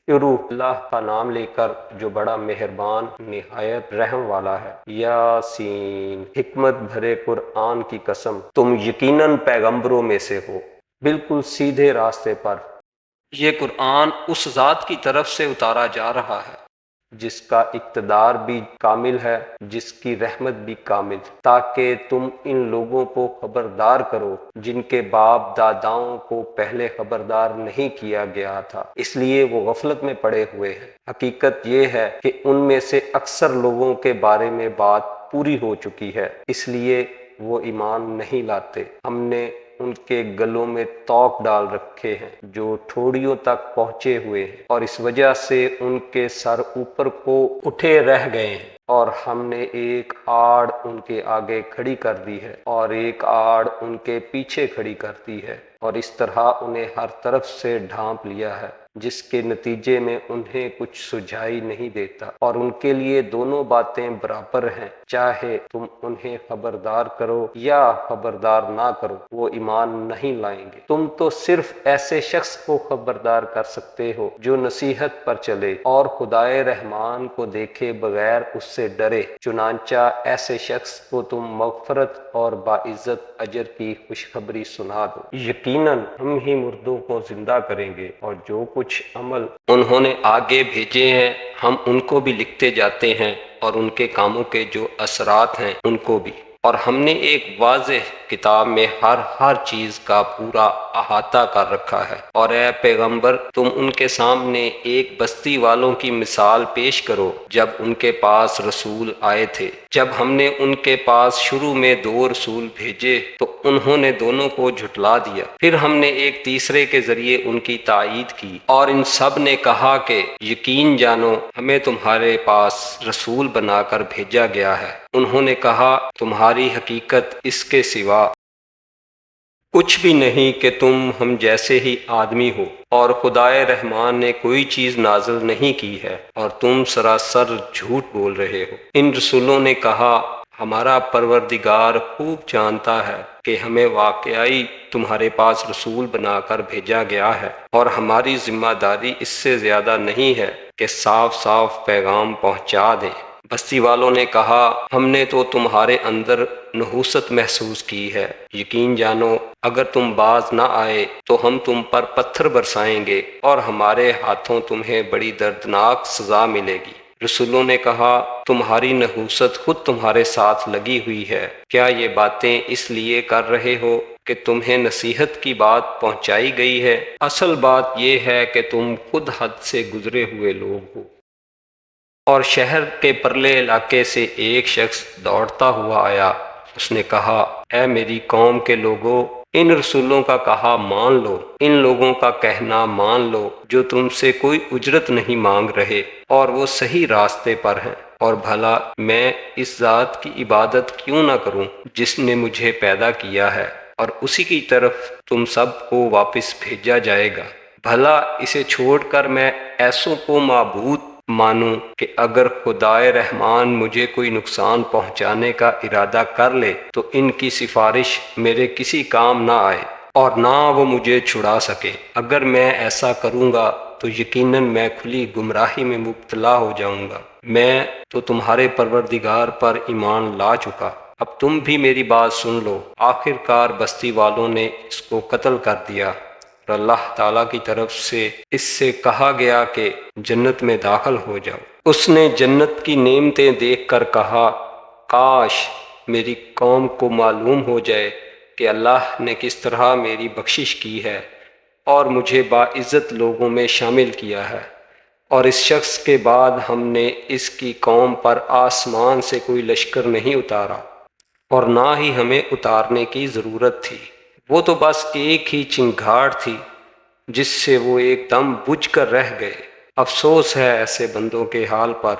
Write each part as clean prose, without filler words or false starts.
شروع اللہ کا نام لے کر جو بڑا مہربان نہایت رحم والا ہے۔ یاسین، حکمت بھرے قرآن کی قسم، تم یقیناً پیغمبروں میں سے ہو، بالکل سیدھے راستے پر۔ یہ قرآن اس ذات کی طرف سے اتارا جا رہا ہے جس کا اقتدار بھی کامل ہے، جس کی رحمت بھی کامل، تاکہ تم ان لوگوں کو خبردار کرو جن کے باپ داداؤں کو پہلے خبردار نہیں کیا گیا تھا، اس لیے وہ غفلت میں پڑے ہوئے ہیں۔ حقیقت یہ ہے کہ ان میں سے اکثر لوگوں کے بارے میں بات پوری ہو چکی ہے، اس لیے وہ ایمان نہیں لاتے۔ ہم نے ان کے گلوں میں توق ڈال رکھے ہیں جو ٹھوڑیوں تک پہنچے ہوئے ہیں، اور اس وجہ سے ان کے سر اوپر کو اٹھے رہ گئے ہیں، اور ہم نے ایک آڑ ان کے آگے کھڑی کر دی ہے اور ایک آڑ ان کے پیچھے کھڑی کر دی ہے، اور اس طرح انہیں ہر طرف سے ڈھانپ لیا ہے، جس کے نتیجے میں انہیں کچھ سجھائی نہیں دیتا، اور ان کے لیے دونوں باتیں برابر ہیں، چاہے تم انہیں خبردار کرو یا خبردار نہ کرو، وہ ایمان نہیں لائیں گے۔ تم تو صرف ایسے شخص کو خبردار کر سکتے ہو جو نصیحت پر چلے اور خدائے رحمان کو دیکھے بغیر اس سے ڈرے، چنانچہ ایسے شخص کو تم مغفرت اور باعزت اجر کی خوشخبری سنا دو۔ یقیناً ہم ہی مردوں کو زندہ کریں گے، اور جو کچھ عمل انہوں نے آگے بھیجے ہیں ہم ان کو بھی لکھتے جاتے ہیں، اور ان کے کاموں کے جو اثرات ہیں ان کو بھی، اور ہم نے ایک واضح کتاب میں ہر چیز کا پورا احاطہ کر رکھا ہے۔ اور اے پیغمبر، تم ان کے سامنے ایک بستی والوں کی مثال پیش کرو جب ان کے پاس رسول آئے تھے۔ جب ہم نے ان کے پاس شروع میں 2 رسول بھیجے تو انہوں نے دونوں کو جھٹلا دیا، پھر ہم نے ایک تیسرے کے ذریعے ان کی تائید کی، اور ان سب نے کہا کہ یقین جانو ہمیں تمہارے پاس رسول بنا کر بھیجا گیا ہے۔ انہوں نے کہا تمہاری حقیقت اس کے سوا کچھ بھی نہیں کہ تم ہم جیسے ہی آدمی ہو، اور خدائے رحمان نے کوئی چیز نازل نہیں کی ہے، اور تم سراسر جھوٹ بول رہے ہو۔ ان رسولوں نے کہا ہمارا پروردگار خوب جانتا ہے کہ ہمیں واقعی تمہارے پاس رسول بنا کر بھیجا گیا ہے، اور ہماری ذمہ داری اس سے زیادہ نہیں ہے کہ صاف صاف پیغام پہنچا دیں۔ بستی والوں نے کہا ہم نے تو تمہارے اندر نحوست محسوس کی ہے، یقین جانو اگر تم باز نہ آئے تو ہم تم پر پتھر برسائیں گے، اور ہمارے ہاتھوں تمہیں بڑی دردناک سزا ملے گی۔ رسولوں نے کہا تمہاری نحوست خود تمہارے ساتھ لگی ہوئی ہے، کیا یہ باتیں اس لیے کر رہے ہو کہ تمہیں نصیحت کی بات پہنچائی گئی ہے؟ اصل بات یہ ہے کہ تم خود حد سے گزرے ہوئے لوگ ہو۔ اور شہر کے پرلے علاقے سے ایک شخص دوڑتا ہوا آیا، اس نے کہا اے میری قوم کے لوگو، ان رسولوں کا کہا مان لو، ان لوگوں کا کہنا مان لو جو تم سے کوئی اجرت نہیں مانگ رہے، اور وہ صحیح راستے پر ہیں، اور بھلا میں اس ذات کی عبادت کیوں نہ کروں جس نے مجھے پیدا کیا ہے، اور اسی کی طرف تم سب کو واپس بھیجا جائے گا۔ بھلا اسے چھوڑ کر میں ایسوں کو معبود مانوں کہ اگر خدائے رحمان مجھے کوئی نقصان پہنچانے کا ارادہ کر لے تو ان کی سفارش میرے کسی کام نہ آئے، اور نہ وہ مجھے چھڑا سکے۔ اگر میں ایسا کروں گا تو یقیناً میں کھلی گمراہی میں مبتلا ہو جاؤں گا۔ میں تو تمہارے پروردگار پر ایمان لا چکا، اب تم بھی میری بات سن لو۔ آخر کار بستی والوں نے اس کو قتل کر دیا، اور اللہ تعالیٰ کی طرف سے اس سے کہا گیا کہ جنت میں داخل ہو جاؤ۔ اس نے جنت کی نعمتیں دیکھ کر کہا کاش میری قوم کو معلوم ہو جائے کہ اللہ نے کس طرح میری بخشش کی ہے اور مجھے باعزت لوگوں میں شامل کیا ہے، اور اس شخص کے بعد ہم نے اس کی قوم پر آسمان سے کوئی لشکر نہیں اتارا، اور نہ ہی ہمیں اتارنے کی ضرورت تھی، وہ تو بس ایک ہی چنگھاڑ تھی جس سے وہ ایک دم بجھ کر رہ گئے۔ افسوس ہے ایسے بندوں کے حال پر،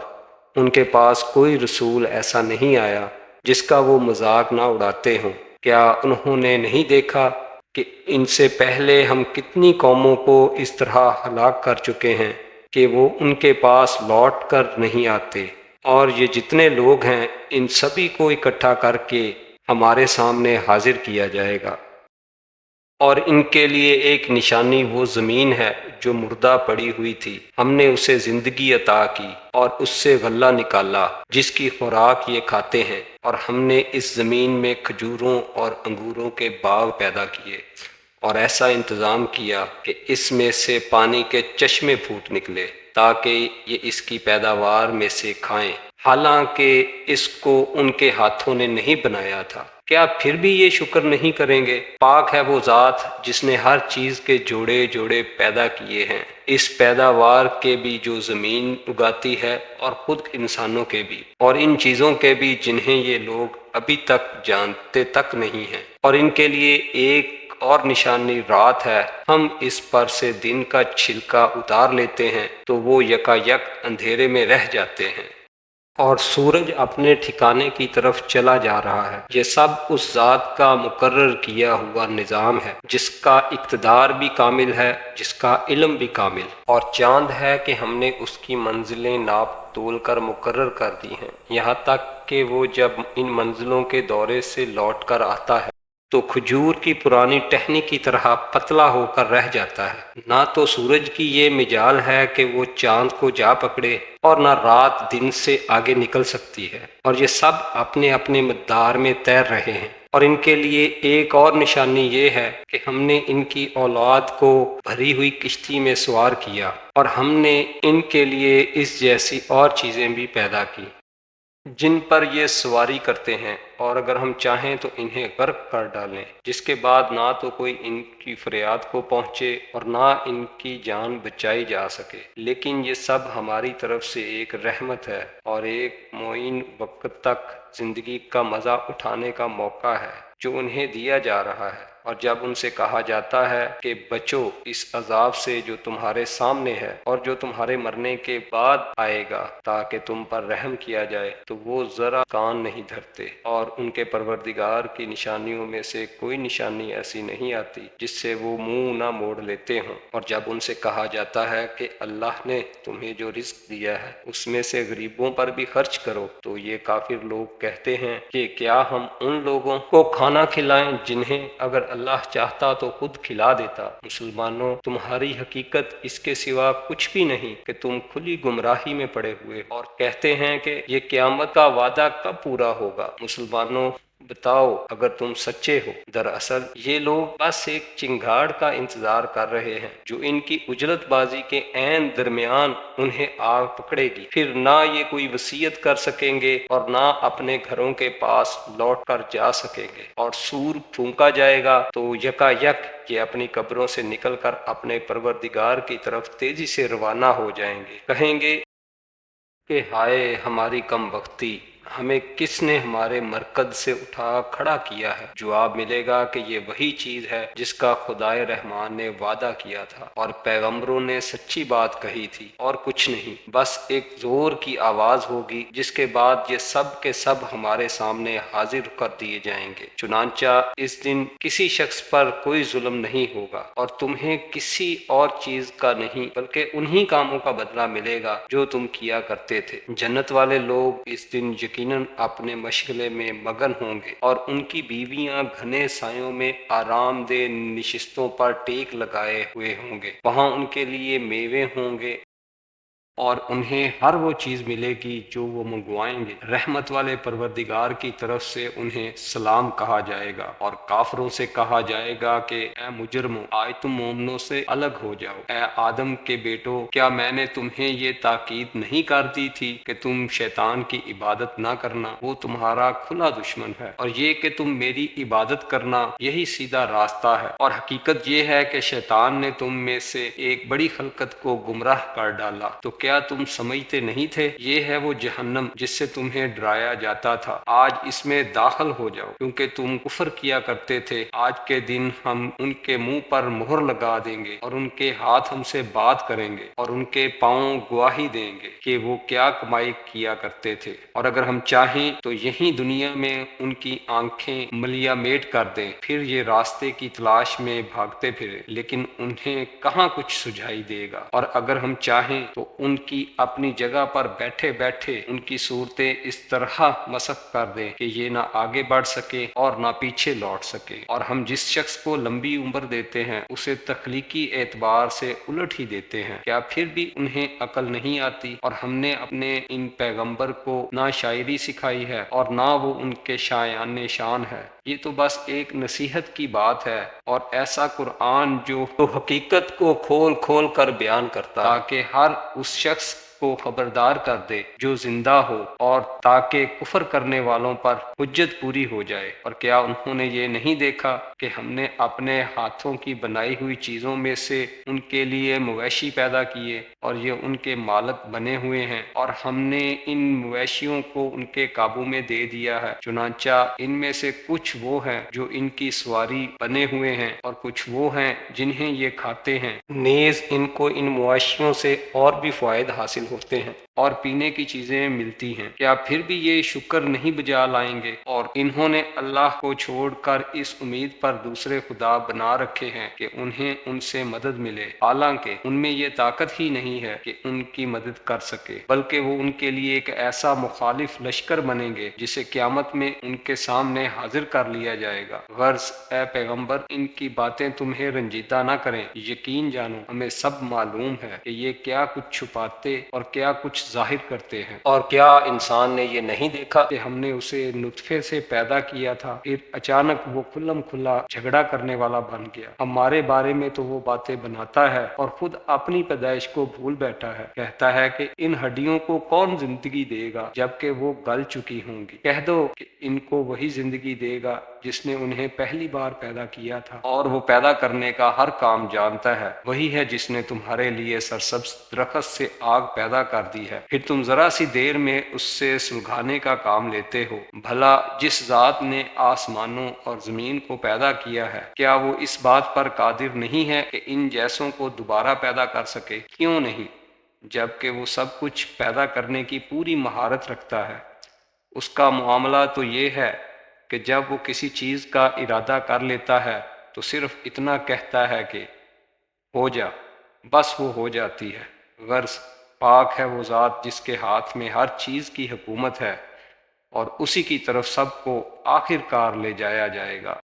ان کے پاس کوئی رسول ایسا نہیں آیا جس کا وہ مذاق نہ اڑاتے ہوں۔ کیا انہوں نے نہیں دیکھا کہ ان سے پہلے ہم کتنی قوموں کو اس طرح ہلاک کر چکے ہیں کہ وہ ان کے پاس لوٹ کر نہیں آتے، اور یہ جتنے لوگ ہیں ان سبھی کو اکٹھا کر کے ہمارے سامنے حاضر کیا جائے گا۔ اور ان کے لیے ایک نشانی وہ زمین ہے جو مردہ پڑی ہوئی تھی، ہم نے اسے زندگی عطا کی اور اس سے غلہ نکالا جس کی خوراک یہ کھاتے ہیں، اور ہم نے اس زمین میں کھجوروں اور انگوروں کے باغ پیدا کیے اور ایسا انتظام کیا کہ اس میں سے پانی کے چشمے پھوٹ نکلے تاکہ یہ اس کی پیداوار میں سے کھائیں، حالانکہ اس کو ان کے ہاتھوں نے نہیں بنایا تھا۔ کیا پھر بھی یہ شکر نہیں کریں گے؟ پاک ہے وہ ذات جس نے ہر چیز کے جوڑے جوڑے پیدا کیے ہیں، اس پیداوار کے بھی جو زمین اگاتی ہے اور خود انسانوں کے بھی، اور ان چیزوں کے بھی جنہیں یہ لوگ ابھی تک جانتے تک نہیں ہیں۔ اور ان کے لیے ایک اور نشانی رات ہے، ہم اس پر سے دن کا چھلکا اتار لیتے ہیں تو وہ یکا یک اندھیرے میں رہ جاتے ہیں، اور سورج اپنے ٹھکانے کی طرف چلا جا رہا ہے۔ یہ سب اس ذات کا مقرر کیا ہوا نظام ہے جس کا اقتدار بھی کامل ہے، جس کا علم بھی کامل، اور چاند ہے کہ ہم نے اس کی منزلیں ناپ تول کر مقرر کر دی ہیں، یہاں تک کہ وہ جب ان منزلوں کے دورے سے لوٹ کر آتا ہے تو کھجور کی پرانی ٹہنی کی طرح پتلا ہو کر رہ جاتا ہے۔ نہ تو سورج کی یہ مجال ہے کہ وہ چاند کو جا پکڑے، اور نہ رات دن سے آگے نکل سکتی ہے، اور یہ سب اپنے اپنے مقدار میں تیر رہے ہیں۔ اور ان کے لیے ایک اور نشانی یہ ہے کہ ہم نے ان کی اولاد کو بھری ہوئی کشتی میں سوار کیا، اور ہم نے ان کے لیے اس جیسی اور چیزیں بھی پیدا کی جن پر یہ سواری کرتے ہیں، اور اگر ہم چاہیں تو انہیں غرق کر ڈالیں، جس کے بعد نہ تو کوئی ان کی فریاد کو پہنچے اور نہ ان کی جان بچائی جا سکے۔ لیکن یہ سب ہماری طرف سے ایک رحمت ہے اور ایک معین وقت تک زندگی کا مزہ اٹھانے کا موقع ہے جو انہیں دیا جا رہا ہے۔ اور جب ان سے کہا جاتا ہے کہ بچو اس عذاب سے جو تمہارے سامنے ہے اور جو تمہارے مرنے کے بعد آئے گا تاکہ تم پر رحم کیا جائے، تو وہ ذرا کان نہیں دھرتے، اور ان کے پروردگار کی نشانیوں میں سے کوئی نشانی ایسی نہیں آتی جس سے وہ منہ نہ موڑ لیتے ہوں۔ اور جب ان سے کہا جاتا ہے کہ اللہ نے تمہیں جو رزق دیا ہے اس میں سے غریبوں پر بھی خرچ کرو، تو یہ کافر لوگ کہتے ہیں کہ کیا ہم ان لوگوں کو کھانا کھلائیں جنہیں اگر اللہ چاہتا تو خود کھلا دیتا۔ مسلمانوں، تمہاری حقیقت اس کے سوا کچھ بھی نہیں کہ تم کھلی گمراہی میں پڑے ہوئے، اور کہتے ہیں کہ یہ قیامت کا وعدہ کب پورا ہوگا۔ مسلمانوں، بتاؤ اگر تم سچے ہو، دراصل یہ لوگ بس ایک چنگاڑ کا انتظار کر رہے ہیں جو ان کی اجلت بازی کے عین درمیان انہیں آ پکڑے گی، پھر نہ یہ کوئی وصیت کر سکیں گے اور نہ اپنے گھروں کے پاس لوٹ کر جا سکیں گے، اور سور پھونکا جائے گا تو یکا یک یہ اپنی قبروں سے نکل کر اپنے پروردگار کی طرف تیزی سے روانہ ہو جائیں گے، کہیں گے کہ ہائے ہماری کم بختی، ہمیں کس نے ہمارے مرکز سے اٹھا کھڑا کیا ہے؟ جواب ملے گا کہ یہ وہی چیز ہے جس کا خدائے رحمان نے وعدہ کیا تھا اور پیغمبروں نے سچی بات کہی تھی، اور کچھ نہیں، بس ایک زور کی آواز ہوگی جس کے بعد یہ سب کے سب ہمارے سامنے حاضر کر دیے جائیں گے۔ چنانچہ اس دن کسی شخص پر کوئی ظلم نہیں ہوگا اور تمہیں کسی اور چیز کا نہیں بلکہ انہی کاموں کا بدلہ ملے گا جو تم کیا کرتے تھے۔ جنت والے لوگ اس دن یقیناً اپنے مشغلے میں مگن ہوں گے، اور ان کی بیویاں گھنے سایوں میں آرام دہ نشستوں پر ٹیک لگائے ہوئے ہوں گے، وہاں ان کے لیے میوے ہوں گے اور انہیں ہر وہ چیز ملے گی جو وہ منگوائیں گے۔ رحمت والے پروردگار کی طرف سے انہیں سلام کہا جائے گا، اور کافروں سے کہا جائے گا کہ اے مجرموں، آج تم مومنوں سے الگ ہو جاؤ۔ اے آدم کے بیٹو، کیا میں نے تمہیں یہ تاکید نہیں کر دی تھی کہ تم شیطان کی عبادت نہ کرنا؟ وہ تمہارا کھلا دشمن ہے، اور یہ کہ تم میری عبادت کرنا یہی سیدھا راستہ ہے۔ اور حقیقت یہ ہے کہ شیطان نے تم میں سے ایک بڑی خلقت کو گمراہ کر ڈالا، تو کیا تم سمجھتے نہیں تھے؟ یہ ہے وہ جہنم جس سے تمہیں ڈرایا جاتا تھا، آج اس میں داخل ہو جاؤ، کیونکہ تم کفر کیا کرتے تھے۔ آج کے دن ہم ان کے منہ پر مہر لگا دیں گے، اور ان کے ہاتھ ہم سے بات کریں گے، اور ان کے پاؤں گواہی دیں گے کہ وہ کیا کمائی کیا کرتے تھے۔ اور اگر ہم چاہیں تو یہیں دنیا میں ان کی آنکھیں ملیا میٹ کر دیں، پھر یہ راستے کی تلاش میں بھاگتے پھرے، لیکن انہیں کہاں کچھ سجھائی دے گا۔ اور اگر ہم چاہیں تو ان کی اپنی جگہ پر بیٹھے بیٹھے ان کی صورتیں اس طرح مسخ کر دیں کہ یہ نہ آگے بڑھ سکے اور نہ پیچھے لوٹ سکے، اور ہم جس شخص کو لمبی عمر دیتے ہیں اسے تخلیقی اعتبار سے الٹ ہی دیتے ہیں۔ کیا پھر بھی انہیں عقل نہیں آتی؟ اور ہم نے اپنے ان پیغمبر کو نہ شاعری سکھائی ہے اور نہ وہ ان کے شایان شان ہے۔ یہ تو بس ایک نصیحت کی بات ہے، اور ایسا قرآن جو تو حقیقت کو کھول کھول کر بیان کرتا ہے تاکہ ہر اس شخص کو خبردار کر دے جو زندہ ہو، اور تاکہ کفر کرنے والوں پر حجت پوری ہو جائے۔ اور کیا انہوں نے یہ نہیں دیکھا کہ ہم نے اپنے ہاتھوں کی بنائی ہوئی چیزوں میں سے ان کے لیے مویشی پیدا کیے اور یہ ان کے مالک بنے ہوئے ہیں، اور ہم نے ان مویشیوں کو ان کے قابو میں دے دیا ہے، چنانچہ ان میں سے کچھ وہ ہیں جو ان کی سواری بنے ہوئے ہیں اور کچھ وہ ہیں جنہیں یہ کھاتے ہیں، نیز ان کو ان مویشیوں سے اور بھی فوائد حاصل ہوتے ہیں اور پینے کی چیزیں ملتی ہیں۔ کیا پھر بھی یہ شکر نہیں بجا لائیں گے؟ اور انہوں نے اللہ کو چھوڑ کر اس امید پر دوسرے خدا بنا رکھے ہیں کہ انہیں ان سے مدد ملے، حالانکہ ان میں یہ طاقت ہی نہیں ہے کہ ان کی مدد کر سکے، بلکہ وہ ان کے لیے ایک ایسا مخالف لشکر بنیں گے جسے قیامت میں ان کے سامنے حاضر کر لیا جائے گا۔ غرض اے پیغمبر، ان کی باتیں تمہیں رنجیدہ نہ کریں، یقین جانو ہمیں سب معلوم ہے کہ یہ کیا کچھ چھپاتے اور کیا کچھ ظاہر کرتے ہیں۔ اور کیا انسان نے یہ نہیں دیکھا کہ ہم نے اسے نطفے سے پیدا کیا تھا، پھر اچانک وہ کھلم کھلا جھگڑا کرنے والا بن گیا۔ ہمارے بارے میں تو وہ باتیں بناتا ہے اور خود اپنی پیدائش کو بھول بیٹھا ہے، کہتا ہے کہ ان ہڈیوں کو کون زندگی دے گا جبکہ وہ گل چکی ہوں گی۔ کہہ دو کہ ان کو وہی زندگی دے گا جس نے انہیں پہلی بار پیدا کیا تھا، اور وہ پیدا کرنے کا ہر کام جانتا ہے۔ وہی ہے جس نے تمہارے لیے سرسبز درخت سے آگ پیدا کر دی ہے، پھر تم ذرا سی دیر میں اس سے سلگانے کا کام لیتے ہو۔ بھلا جس ذات نے آسمانوں اور زمین کو پیدا کیا ہے، کیا وہ اس بات پر قادر نہیں ہے کہ ان جیسوں کو دوبارہ پیدا کر سکے؟ کیوں نہیں، جبکہ وہ سب کچھ پیدا کرنے کی پوری مہارت رکھتا ہے۔ اس کا معاملہ تو یہ ہے کہ جب وہ کسی چیز کا ارادہ کر لیتا ہے تو صرف اتنا کہتا ہے کہ ہو جا، بس وہ ہو جاتی ہے۔ غرض پاک ہے وہ ذات جس کے ہاتھ میں ہر چیز کی حکومت ہے، اور اسی کی طرف سب کو آخر کار لے جایا جائے گا۔